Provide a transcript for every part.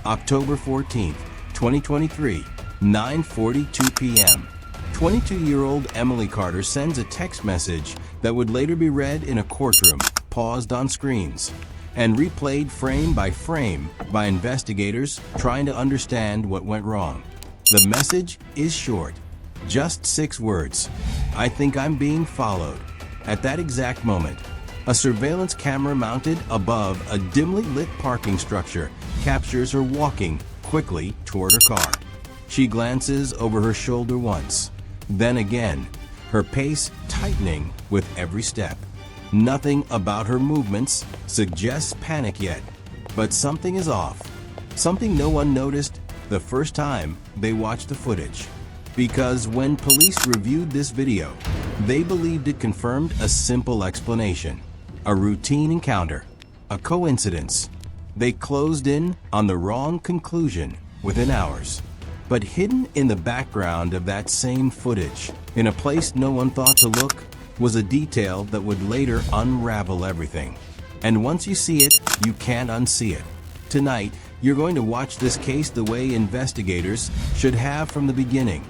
October 14th, 2023, 9:42 p.m. 22-year-old Emily Carter sends a text message that would later be read in a courtroom, paused on screens, and replayed frame by frame by investigators trying to understand what went wrong. The message is short, just 6 words. "I think I'm being followed." At that exact moment, a surveillance camera mounted above a dimly lit parking structure captures her walking quickly toward her car. She glances over her shoulder once, then again, her pace tightening with every step. Nothing about her movements suggests panic yet, but something is off. Something no one noticed the first time they watched the footage. Because when police reviewed this video, they believed it confirmed a simple explanation: a routine encounter, a coincidence. They closed in on the wrong conclusion within hours. But hidden in the background of that same footage, in a place no one thought to look, was a detail that would later unravel everything. And once you see it, you can't unsee it. Tonight, you're going to watch this case the way investigators should have from the beginning,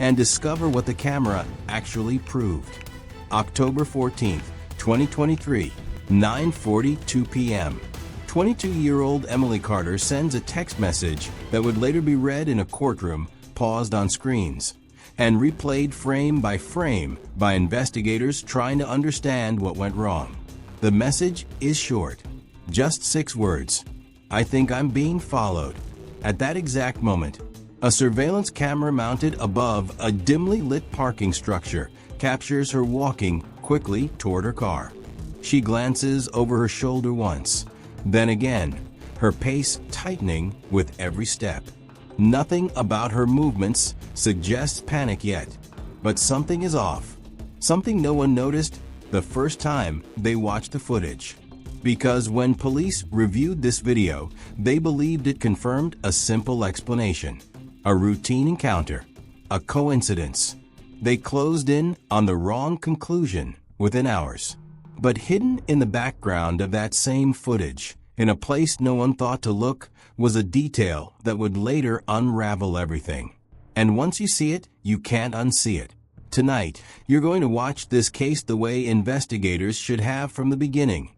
and discover what the camera actually proved. October 14th, 2023, 9:42 p.m. 22-year-old Emily Carter sends a text message that would later be read in a courtroom, paused on screens, and replayed frame by frame by investigators trying to understand what went wrong. The message is short, just 6 words. "I think I'm being followed." At that exact moment, a surveillance camera mounted above a dimly lit parking structure captures her walking quickly toward her car. She glances over her shoulder once, then again, her pace tightening with every step. Nothing about her movements suggests panic yet, but something is off. Something no one noticed the first time they watched the footage. Because when police reviewed this video, they believed it confirmed a simple explanation: a routine encounter, a coincidence. They closed in on the wrong conclusion within hours. But hidden in the background of that same footage, in a place no one thought to look, was a detail that would later unravel everything. And once you see it, you can't unsee it. Tonight, you're going to watch this case the way investigators should have from the beginning,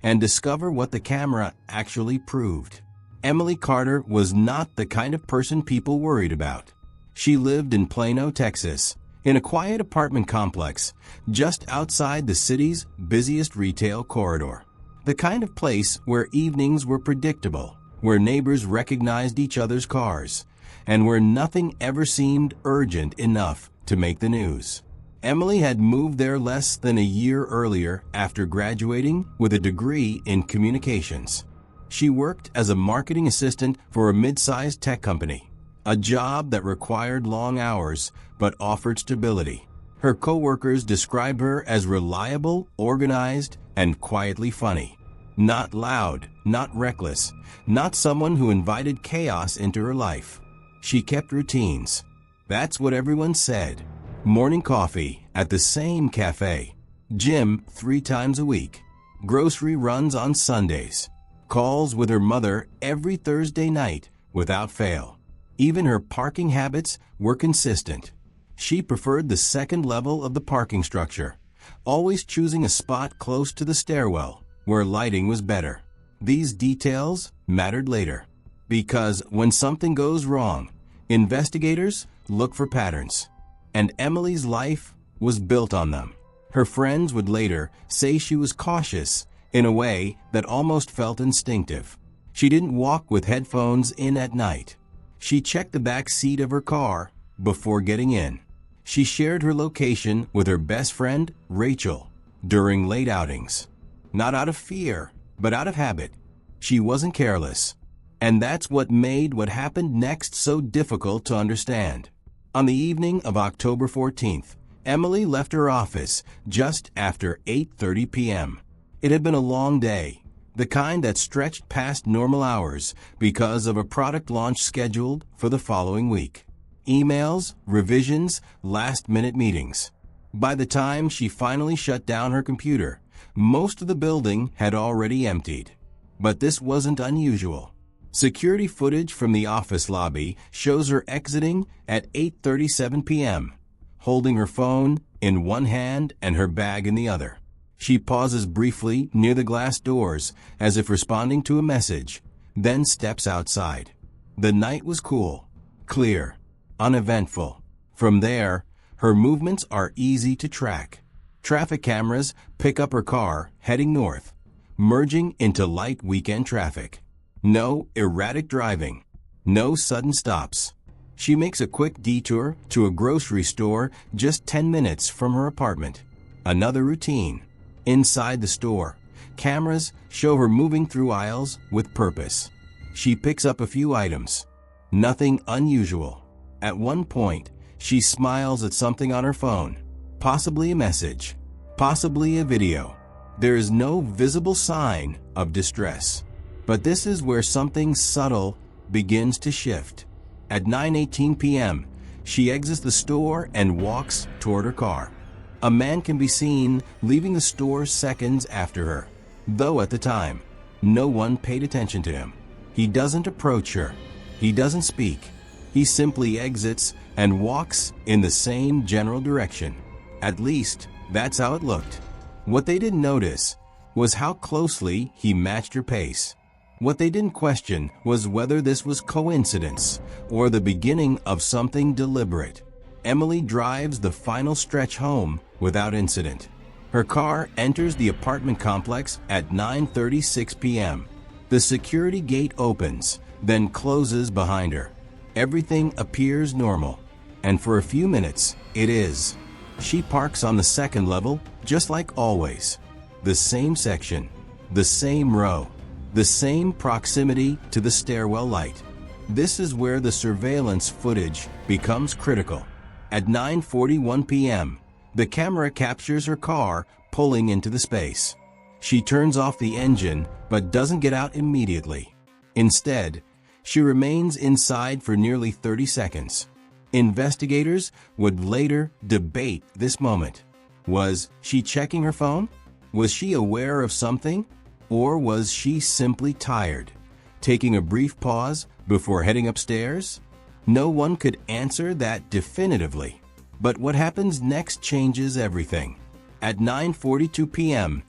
and discover what the camera actually proved. Emily Carter was not the kind of person people worried about. She lived in Plano, Texas, in a quiet apartment complex just outside the city's busiest retail corridor. The kind of place where evenings were predictable, where neighbors recognized each other's cars, and where nothing ever seemed urgent enough to make the news. Emily had moved there less than a year earlier after graduating with a degree in communications. She worked as a marketing assistant for a mid-sized tech company, a job that required long hours but offered stability. Her coworkers described her as reliable, organized, and quietly funny. Not loud, not reckless, not someone who invited chaos into her life. She kept routines. That's what everyone said. Morning coffee at the same cafe, gym 3 times a week, grocery runs on Sundays, calls with her mother every Thursday night without fail. Even her parking habits were consistent. She preferred the second level of the parking structure, always choosing a spot close to the stairwell where lighting was better. These details mattered later, because when something goes wrong, investigators look for patterns, and Emily's life was built on them. Her friends would later say she was cautious in a way that almost felt instinctive. She didn't walk with headphones in at night. She checked the back seat of her car before getting in. She shared her location with her best friend, Rachel, during late outings. Not out of fear, but out of habit. She wasn't careless. And that's what made what happened next so difficult to understand. On the evening of October 14th, Emily left her office just after 8:30 p.m. It had been a long day, the kind that stretched past normal hours because of a product launch scheduled for the following week. Emails, revisions, last-minute meetings. By the time she finally shut down her computer, most of the building had already emptied. But this wasn't unusual. Security footage from the office lobby shows her exiting at 8:37 p.m., holding her phone in one hand and her bag in the other. She pauses briefly near the glass doors as if responding to a message, then steps outside. The night was cool, clear, uneventful. From there, her movements are easy to track. Traffic cameras pick up her car heading north, merging into light weekend traffic. No erratic driving, no sudden stops. She makes a quick detour to a grocery store just 10 minutes from her apartment. Another routine. Inside the store, cameras show her moving through aisles with purpose. She picks up a few items. Nothing unusual. At one point, she smiles at something on her phone. Possibly a message. Possibly a video. There is no visible sign of distress. But this is where something subtle begins to shift. At 9:18 p.m., she exits the store and walks toward her car. A man can be seen leaving the store seconds after her, though at the time, no one paid attention to him. He doesn't approach her. He doesn't speak. He simply exits and walks in the same general direction. At least, that's how it looked. What they didn't notice was how closely he matched her pace. What they didn't question was whether this was coincidence or the beginning of something deliberate. Emily drives the final stretch home without incident. Her car enters the apartment complex at 9:36 p.m. The security gate opens, then closes behind her. Everything appears normal, and for a few minutes, it is. She parks on the second level, just like always. The same section, the same row, the same proximity to the stairwell light. This is where the surveillance footage becomes critical. At 9:41 p.m., the camera captures her car pulling into the space. She turns off the engine but doesn't get out immediately. Instead, she remains inside for nearly 30 seconds. Investigators would later debate this moment. Was she checking her phone? Was she aware of something? Or was she simply tired, taking a brief pause before heading upstairs? No one could answer that definitively. But what happens next changes everything. At 9:42 p.m.,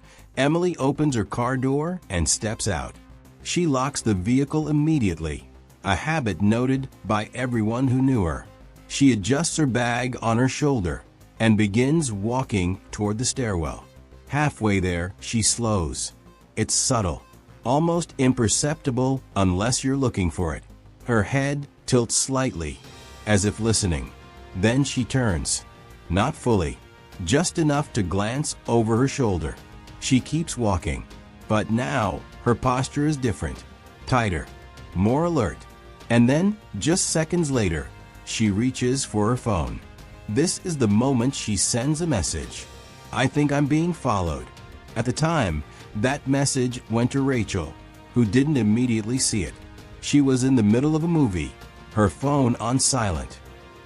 Emily opens her car door and steps out. She locks the vehicle immediately, a habit noted by everyone who knew her. She adjusts her bag on her shoulder and begins walking toward the stairwell. Halfway there, she slows. It's subtle, almost imperceptible unless you're looking for it. Her head tilts slightly, as if listening. Then she turns. Not fully, just enough to glance over her shoulder. She keeps walking, but now her posture is different, tighter, more alert. And then, just seconds later, she reaches for her phone. This is the moment she sends a message. "I think I'm being followed." At the time, that message went to Rachel, who didn't immediately see it. She was in the middle of a movie, her phone on silent.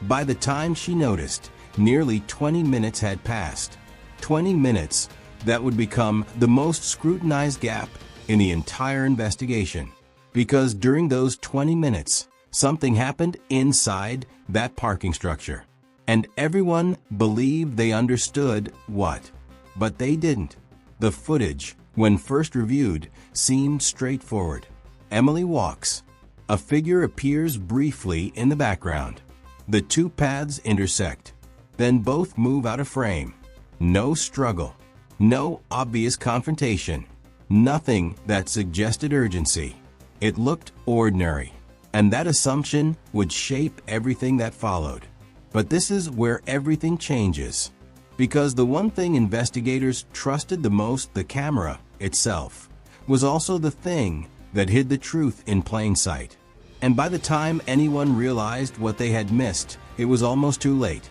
By the time she noticed, nearly 20 minutes had passed. 20 minutes that would become the most scrutinized gap in the entire investigation. Because during those 20 minutes, something happened inside that parking structure. And everyone believed they understood what. But they didn't. The footage, when first reviewed, seemed straightforward. Emily walks. A figure appears briefly in the background. The two paths intersect. Then both move out of frame. No struggle. No obvious confrontation. Nothing that suggested urgency. It looked ordinary. And that assumption would shape everything that followed. But this is where everything changes. Because the one thing investigators trusted the most, the camera itself, was also the thing that hid the truth in plain sight. And by the time anyone realized what they had missed, it was almost too late.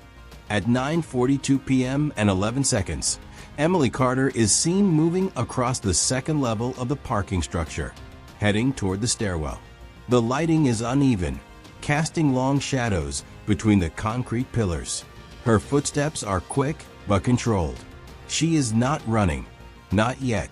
At 9:42 p.m. and 11 seconds, Emily Carter is seen moving across the second level of the parking structure, heading toward the stairwell. The lighting is uneven, casting long shadows between the concrete pillars. Her footsteps are quick but controlled. She is not running, not yet.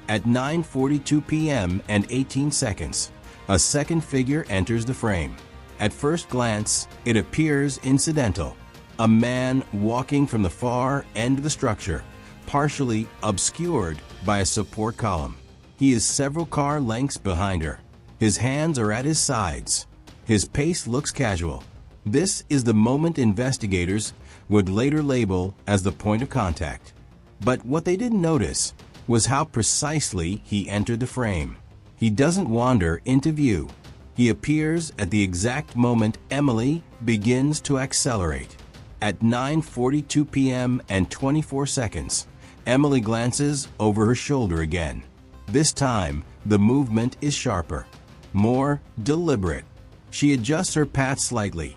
At 9:42 p.m. and 18 seconds, A second figure enters the frame. At first glance, it appears incidental. A man walking from the far end of the structure, partially obscured by a support column. He is several car lengths behind her. His hands are at his sides. His pace looks casual. This is the moment investigators would later label as the point of contact. But what they didn't notice was how precisely he entered the frame. He doesn't wander into view. He appears at the exact moment Emily begins to accelerate. At 9:42 p.m. and 24 seconds, Emily glances over her shoulder again. This time, the movement is sharper, more deliberate. She adjusts her path slightly,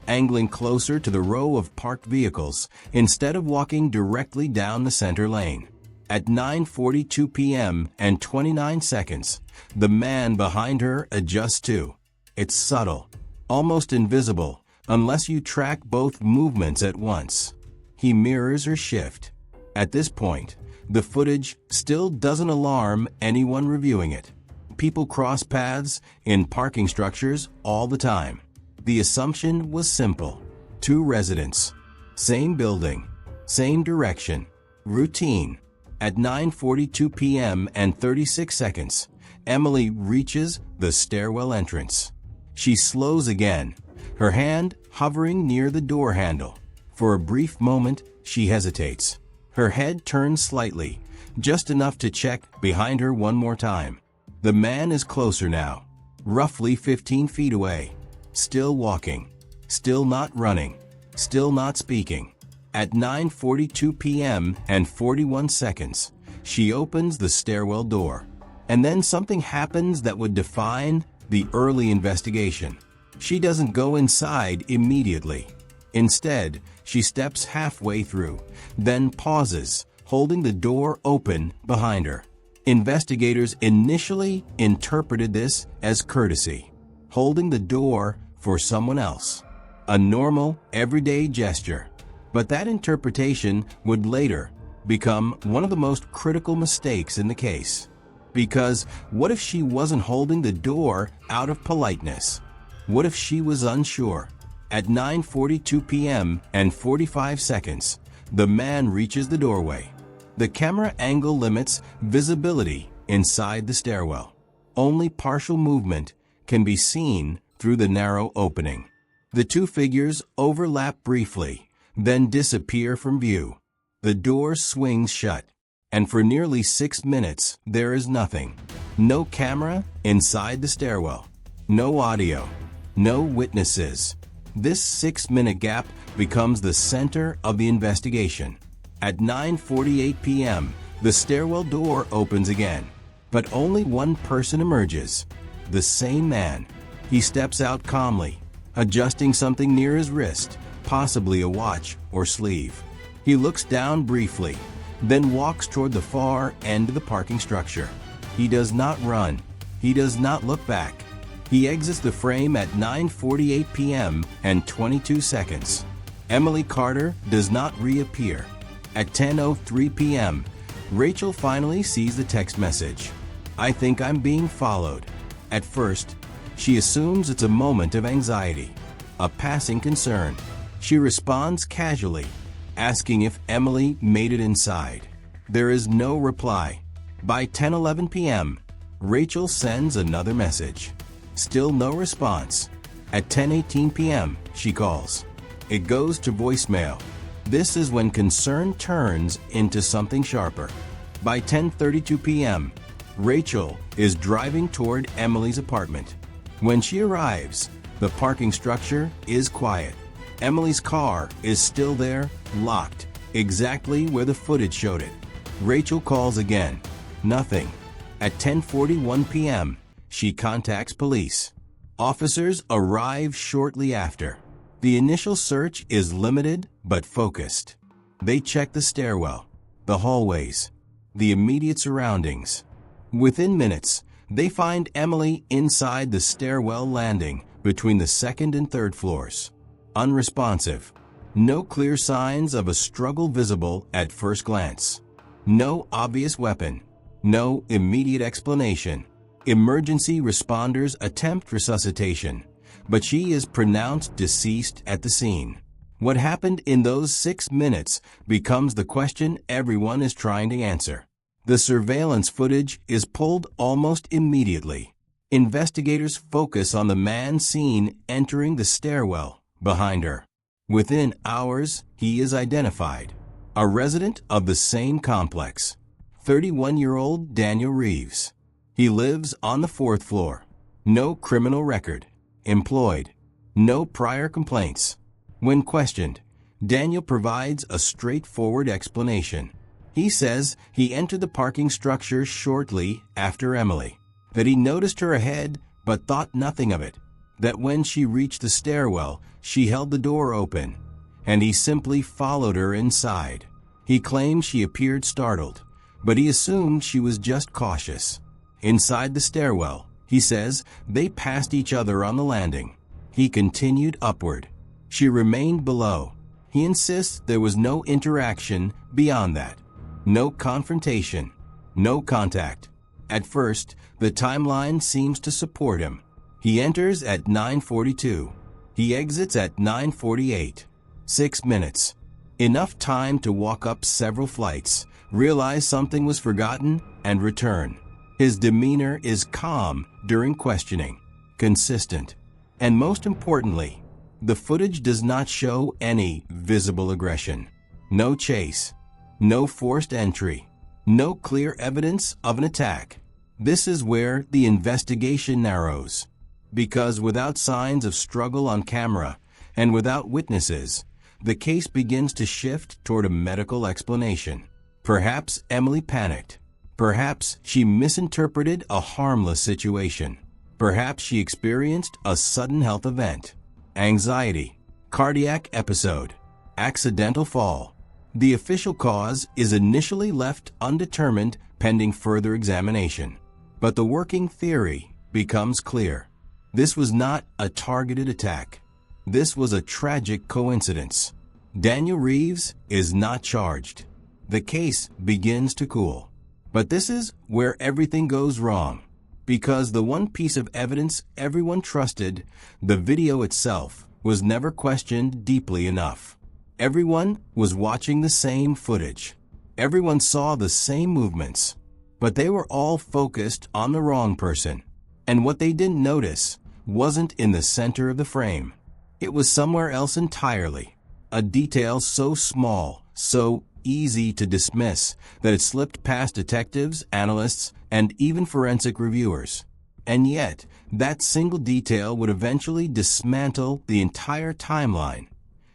angling closer to the row of parked vehicles instead of walking directly down the center lane. At 9:42 p.m. and 29 seconds, the man behind her adjusts too. It's subtle, almost invisible, unless you track both movements at once. He mirrors her shift. At this point, the footage still doesn't alarm anyone reviewing it. People cross paths in parking structures all the time. The assumption was simple. Two residents, same building, same direction, routine. At 9:42 p.m. and 36 seconds, Emily reaches the stairwell entrance. She slows again, her hand hovering near the door handle. For a brief moment, she hesitates. Her head turns slightly, just enough to check behind her one more time. The man is closer now, roughly 15 feet away. Still walking, still not running, still not speaking. At 9:42 p.m. and 41 seconds, she opens the stairwell door. And then something happens that would define the early investigation. She doesn't go inside immediately. Instead, she steps halfway through, then pauses, holding the door open behind her. Investigators initially interpreted this as courtesy, holding the door for someone else. A normal, everyday gesture. But that interpretation would later become one of the most critical mistakes in the case. Because what if she wasn't holding the door out of politeness? What if she was unsure? At 9:42 p.m. and 45 seconds, the man reaches the doorway. The camera angle limits visibility inside the stairwell. Only partial movement can be seen through the narrow opening. The two figures overlap briefly, then disappear from view. The door swings shut, and for nearly 6 minutes there is nothing. No camera inside the stairwell, no audio, no witnesses. This 6-minute gap becomes the center of the investigation. At 9:48 p.m., the stairwell door opens again, but only one person emerges. The same man. He steps out calmly, adjusting something near his wrist, possibly a watch or sleeve. He looks down briefly, then walks toward the far end of the parking structure. He does not run. He does not look back. He exits the frame at 9:48 p.m. and 22 seconds. Emily Carter does not reappear. At 10:03 p.m., Rachel finally sees the text message. "I think I'm being followed." At first, she assumes it's a moment of anxiety, a passing concern. She responds casually, asking if Emily made it inside. There is no reply. By 10:11 p.m., Rachel sends another message. Still no response. At 10:18 p.m., she calls. It goes to voicemail. This is when concern turns into something sharper. By 10:32 p.m., Rachel is driving toward Emily's apartment. When she arrives, the parking structure is quiet. Emily's car is still there, locked, exactly where the footage showed it. Rachel calls again. Nothing. At 10:41 p.m., she contacts police. Officers arrive shortly after. The initial search is limited but focused. They check the stairwell, the hallways, the immediate surroundings. Within minutes, they find Emily inside the stairwell landing between the second and third floors. Unresponsive. No clear signs of a struggle visible at first glance. No obvious weapon. No immediate explanation. Emergency responders attempt resuscitation, but she is pronounced deceased at the scene. What happened in those 6 minutes becomes the question everyone is trying to answer. The surveillance footage is pulled almost immediately. Investigators focus on the man seen entering the stairwell behind her. Within hours, he is identified. A resident of the same complex, 31-year-old Daniel Reeves. He lives on the 4th floor. No criminal record. Employed. No prior complaints. When questioned, Daniel provides a straightforward explanation. He says he entered the parking structure shortly after Emily, that he noticed her ahead but thought nothing of it, that when she reached the stairwell, she held the door open, and he simply followed her inside. He claims she appeared startled, but he assumed she was just cautious. Inside the stairwell, he says they passed each other on the landing. He continued upward. She remained below. He insists there was no interaction beyond that. No confrontation. No contact. At first, the timeline seems to support him. He enters at 9:42. He exits at 9:48. 6 minutes. Enough time to walk up several flights, realize something was forgotten, and return. His demeanor is calm during questioning, consistent, and most importantly, the footage does not show any visible aggression. No chase, no forced entry, no clear evidence of an attack. This is where the investigation narrows, because without signs of struggle on camera and without witnesses, the case begins to shift toward a medical explanation. Perhaps Emily panicked. Perhaps she misinterpreted a harmless situation. Perhaps she experienced a sudden health event. Anxiety, cardiac episode, accidental fall. The official cause is initially left undetermined pending further examination. But the working theory becomes clear. This was not a targeted attack. This was a tragic coincidence. Daniel Reeves is not charged. The case begins to cool. But this is where everything goes wrong, because the one piece of evidence everyone trusted, the video itself, was never questioned deeply enough. Everyone was watching the same footage. Everyone saw the same movements, but they were all focused on the wrong person. And what they didn't notice wasn't in the center of the frame. It was somewhere else entirely. A detail so small, so easy to dismiss, that it slipped past detectives, analysts, and even forensic reviewers. And yet, that single detail would eventually dismantle the entire timeline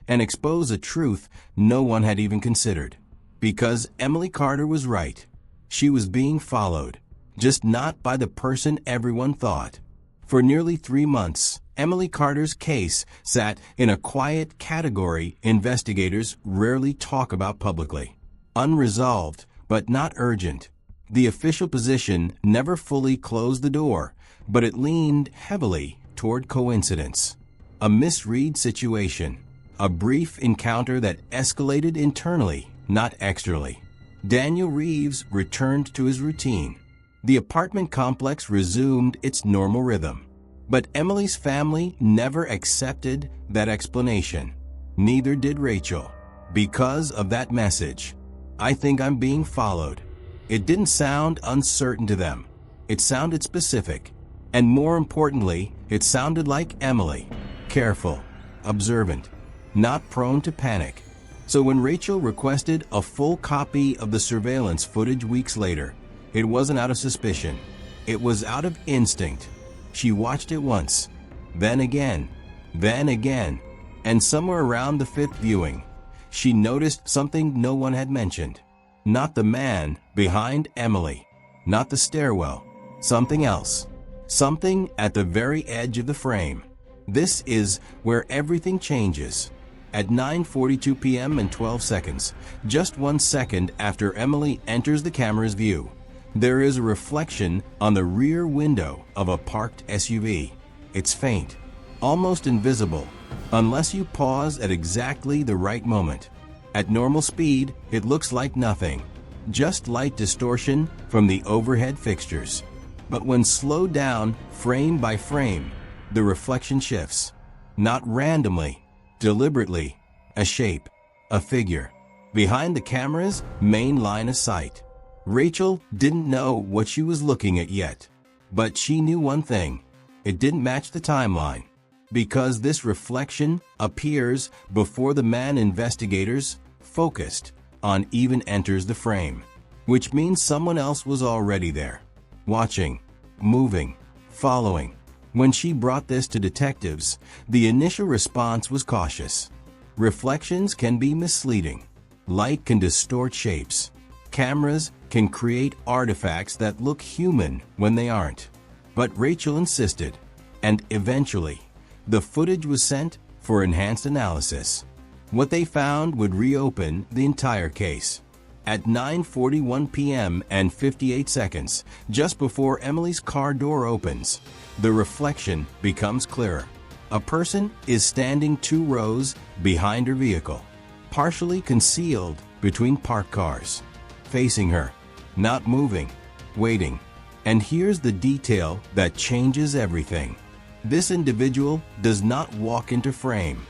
and expose a truth no one had even considered. Because Emily Carter was right. She was being followed, just not by the person everyone thought. For nearly 3 months, Emily Carter's case sat in a quiet category investigators rarely talk about publicly. Unresolved, but not urgent. The official position never fully closed the door, but it leaned heavily toward coincidence. A misread situation. A brief encounter that escalated internally, not externally. Daniel Reeves returned to his routine. The apartment complex resumed its normal rhythm. But Emily's family never accepted that explanation. Neither did Rachel. Because of that message. I think I'm being followed. It didn't sound uncertain to them. It sounded specific. And more importantly, it sounded like Emily. Careful, observant, not prone to panic. So when Rachel requested a full copy of the surveillance footage weeks later, it wasn't out of suspicion. It was out of instinct. She watched it once, then again, and somewhere around the 5th viewing, she noticed something no one had mentioned. Not the man behind Emily, not the stairwell, something else. Something at the very edge of the frame. This is where everything changes. At 9:42 p.m. and 12 seconds, just 1 second after Emily enters the camera's view, there is a reflection on the rear window of a parked SUV. It's faint, almost invisible, unless you pause at exactly the right moment. At normal speed, it looks like nothing, just light distortion from the overhead fixtures. But when slowed down frame by frame, the reflection shifts. Not randomly, deliberately, a shape, a figure. Behind the camera's main line of sight. Rachel didn't know what she was looking at yet. But she knew one thing. It didn't match the timeline. Because this reflection appears before the man investigators focused on even enters the frame. Which means someone else was already there. Watching, moving, following. When she brought this to detectives, the initial response was cautious. Reflections can be misleading. Light can distort shapes. Cameras can create artifacts that look human when they aren't. But Rachel insisted, and eventually, the footage was sent for enhanced analysis. What they found would reopen the entire case. At 9:41 p.m. and 58 seconds, just before Emily's car door opens, the reflection becomes clearer. A person is standing 2 rows behind her vehicle, partially concealed between parked cars, facing her, not moving, waiting. And here's the detail that changes everything. This individual does not walk into frame.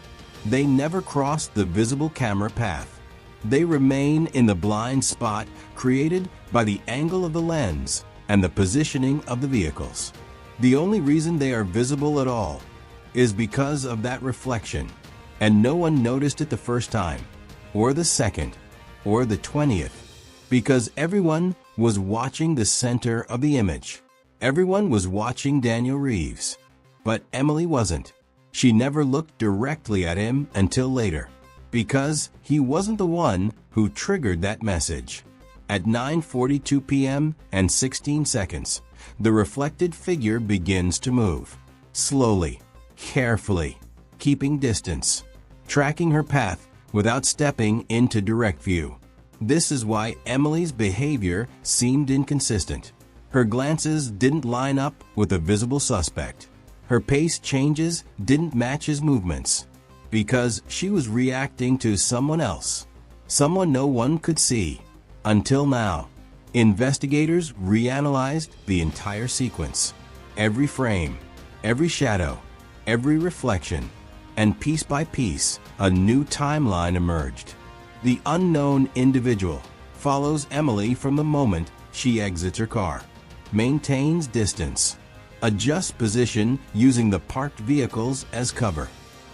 They never cross the visible camera path. They remain in the blind spot created by the angle of the lens and the positioning of the vehicles. The only reason they are visible at all is because of that reflection, and no one noticed it the first time, or the second, or the 20th, because everyone was watching the center of the image. Everyone was watching Daniel Reeves, but Emily wasn't. She never looked directly at him until later, because he wasn't the one who triggered that message. At 9:42 p.m. and 16 seconds, the reflected figure begins to move. Slowly, carefully, keeping distance, tracking her path without stepping into direct view. This is why Emily's behavior seemed inconsistent. Her glances didn't line up with a visible suspect. Her pace changes didn't match his movements, because she was reacting to someone else, someone no one could see. Until now, investigators reanalyzed the entire sequence, every frame, every shadow, every reflection, and piece by piece, a new timeline emerged. The unknown individual follows Emily from the moment she exits her car, maintains distance, adjusts position using the parked vehicles as cover.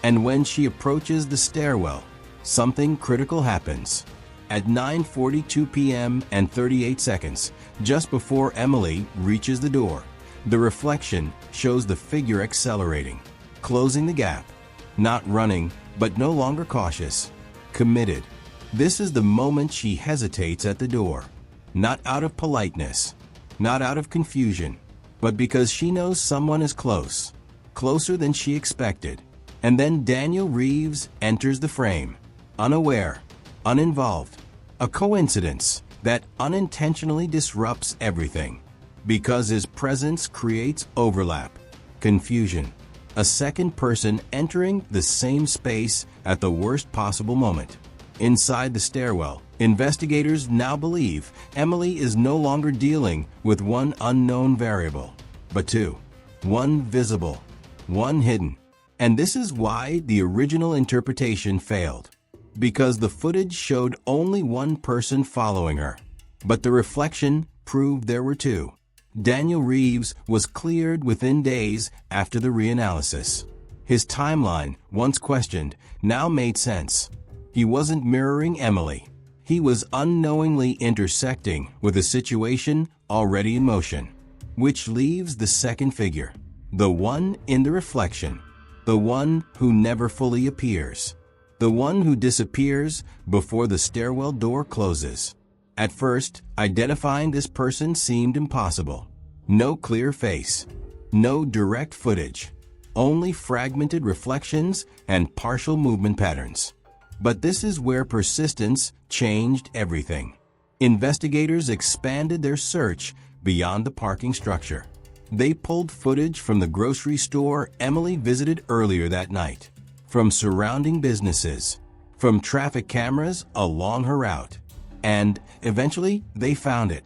And when she approaches the stairwell, something critical happens. At 9:42 p.m. and 38 seconds, just before Emily reaches the door, the reflection shows the figure accelerating, closing the gap, not running, but no longer cautious, committed. This is the moment she hesitates at the door, not out of politeness, not out of confusion, but because she knows someone is close, closer than she expected. And then Daniel Reeves enters the frame, unaware, uninvolved, a coincidence that unintentionally disrupts everything, because his presence creates overlap, confusion, a second person entering the same space at the worst possible moment. Inside the stairwell, investigators now believe Emily is no longer dealing with one unknown variable, but 2, one visible, one hidden. And this is why the original interpretation failed, because the footage showed only one person following her, but the reflection proved there were 2. Daniel Reeves was cleared within days after the reanalysis. His timeline, once questioned, now made sense. He wasn't mirroring Emily. He was unknowingly intersecting with a situation already in motion, which leaves the second figure, the one in the reflection, the one who never fully appears, the one who disappears before the stairwell door closes. At first, identifying this person seemed impossible. No clear face, no direct footage, only fragmented reflections and partial movement patterns. But this is where persistence changed everything. Investigators expanded their search beyond the parking structure. They pulled footage from the grocery store Emily visited earlier that night, from surrounding businesses, from traffic cameras along her route, and eventually they found it.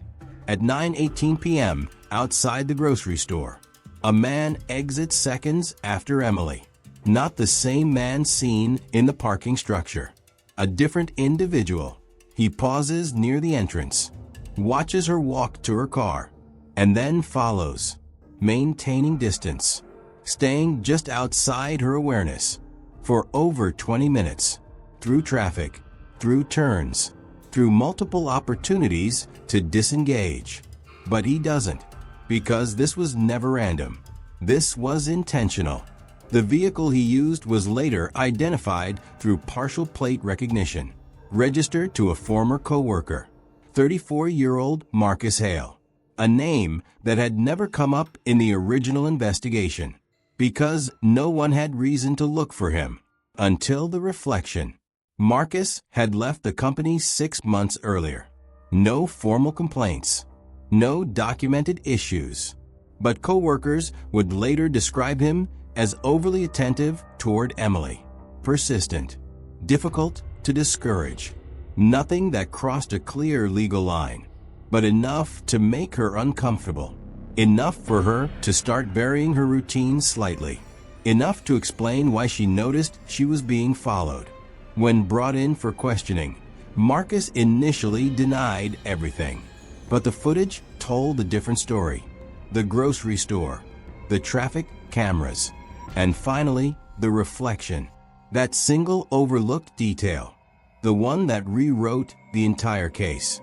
At 9:18 p.m., outside the grocery store. A man exits seconds after Emily. Not the same man seen in the parking structure. A different individual. He pauses near the entrance, watches her walk to her car, and then follows, maintaining distance, staying just outside her awareness for over 20 minutes, through traffic, through turns, through multiple opportunities to disengage. But he doesn't, because this was never random. This was intentional. The vehicle he used was later identified through partial plate recognition, registered to a former co-worker, 34-year-old Marcus Hale, a name that had never come up in the original investigation, because no one had reason to look for him until the reflection. Marcus had left the company 6 months earlier. No formal complaints, no documented issues, but co-workers would later describe him as overly attentive toward Emily, persistent, difficult to discourage. Nothing that crossed a clear legal line, but enough to make her uncomfortable. Enough for her to start varying her routine slightly. Enough to explain why she noticed she was being followed. When brought in for questioning, Marcus initially denied everything. But the footage told a different story. The grocery store, the traffic cameras, and finally, the reflection. That single overlooked detail. The one that rewrote the entire case.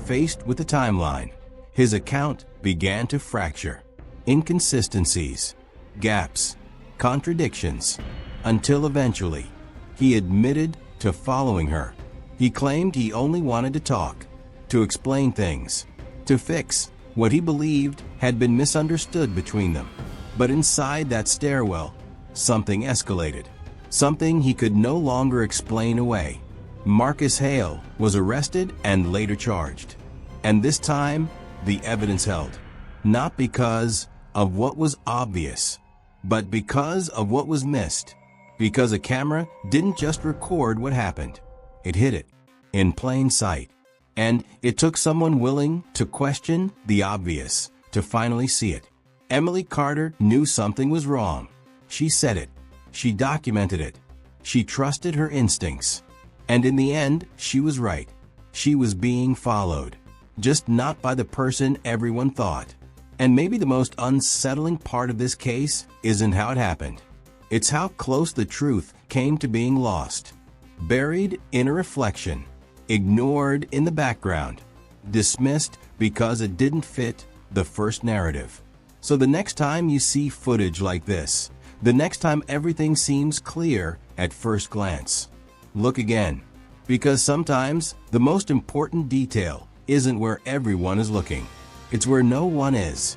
Faced with the timeline, his account began to fracture. Inconsistencies, gaps, contradictions, until eventually, he admitted to following her. He claimed he only wanted to talk, to explain things, to fix what he believed had been misunderstood between them. But inside that stairwell, something escalated. Something he could no longer explain away. Marcus Hale was arrested and later charged. And this time, the evidence held. Not because of what was obvious, but because of what was missed. Because a camera didn't just record what happened. It hid it, in plain sight. And it took someone willing to question the obvious to finally see it. Emily Carter knew something was wrong. She said it. She documented it. She trusted her instincts. And in the end, she was right. She was being followed. Just not by the person everyone thought. And maybe the most unsettling part of this case isn't how it happened. It's how close the truth came to being lost. Buried in a reflection. Ignored in the background. Dismissed because it didn't fit the first narrative. So the next time you see footage like this, the next time everything seems clear at first glance, look again. Because sometimes the most important detail isn't where everyone is looking. It's where no one is.